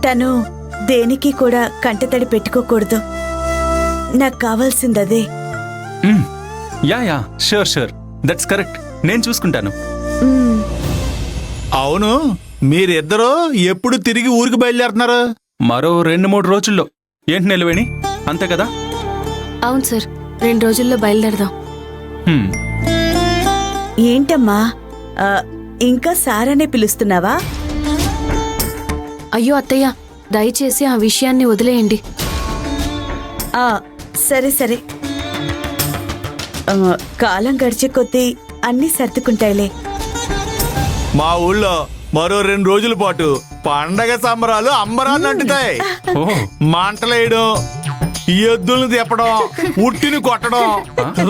తను దేనికి కూడా కంటతడి పెట్టుకోకూడదు. నాకు కావాల్సిందదే. Yeah sure that's correct. నేను చూసుకుంటాను. అవును, మీరిద్దరూ ఎప్పుడు తిరిగి ఊరికి బయలుదేరుతున్నారు? మరో 2-3 రోజుల్లో. ఏంటి నిలవేణి, అంతే కదా? అవును సార్, 2 రోజుల్లో బయలుదేరదాం. ఏంటమ్మా ఇంకా సారనే పిలుస్తున్నావా? అయ్యో అత్తయ్య, దయచేసి ఆ విషయాన్ని వదిలేయండి. సరే సరే, కాలం గడిచే కొద్దీ అన్నీ సర్దుకుంటాయిలే. మా ఊళ్ళో మరో 2 రోజుల పాటు పండగ సంబరాలు అంబరాన్ని అంటుతాయి. మంటలేయడం, ఎద్దులను తిప్పడం, ఉట్టిని కొట్టడం,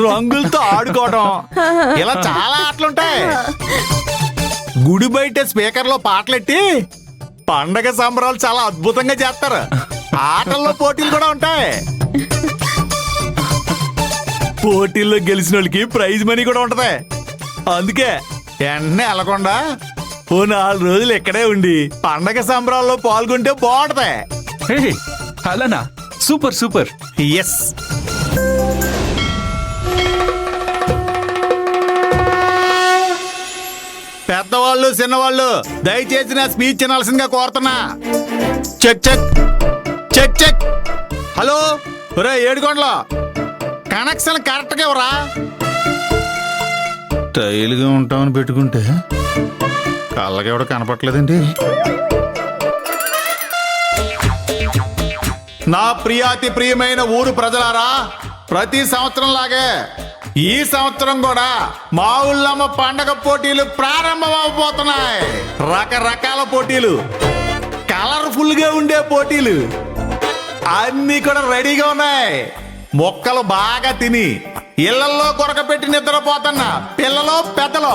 రంగులతో ఆడుకోవడం, ఇలా చాలా ఆటలుంటాయి. గుడి బయట స్పీకర్ లో పాటలెట్టి పండగ సంబరాలు చాలా అద్భుతంగా చేస్తారు. ఆటల్లో పోటీలు కూడా ఉంటాయి. పోటీల్లో గెలిచిన వాళ్ళకి ప్రైజ్ మనీ కూడా ఉంటది. అందుకే వెంటనే వెళ్ళకుండా ఓ 4 రోజులు ఇక్కడే ఉండి పండగ సంబరాల్లో పాల్గొంటే బాగుంటది. అలానా? సూపర్. ఎస్. పెద్దవాళ్ళు చిన్నవాళ్ళు దయచేసి నా స్పీచ్ వినాల్సిందిగా కోరుతున్నా. Check check check check. Hello, ఒరే ఏడుకొండలో కనెక్షన్ కరెక్ట్ గా ఇవ్వరా? స్టైల్ గా ఉంటామని పెట్టుకుంటే కళ్ళకి ఎవడ కనపట్లేదండి. నా ప్రియాతి ప్రియమైన ఊరు ప్రజలారా, ప్రతి సంవత్సరం లాగే ఈ సంవత్సరం కూడా మా ఊళ్ళమ్మ పండగ పోటీలు ప్రారంభమవబోతున్నాయి. రకరకాల పోటీలు, కలర్ఫుల్ గా ఉండే పోటీలు అన్ని కూడా రెడీగా ఉన్నాయి. మొక్కలు బాగా తిని ఇళ్లలో కొరక పెట్టి నిద్రపోతున్న పిల్లలు పెద్దలు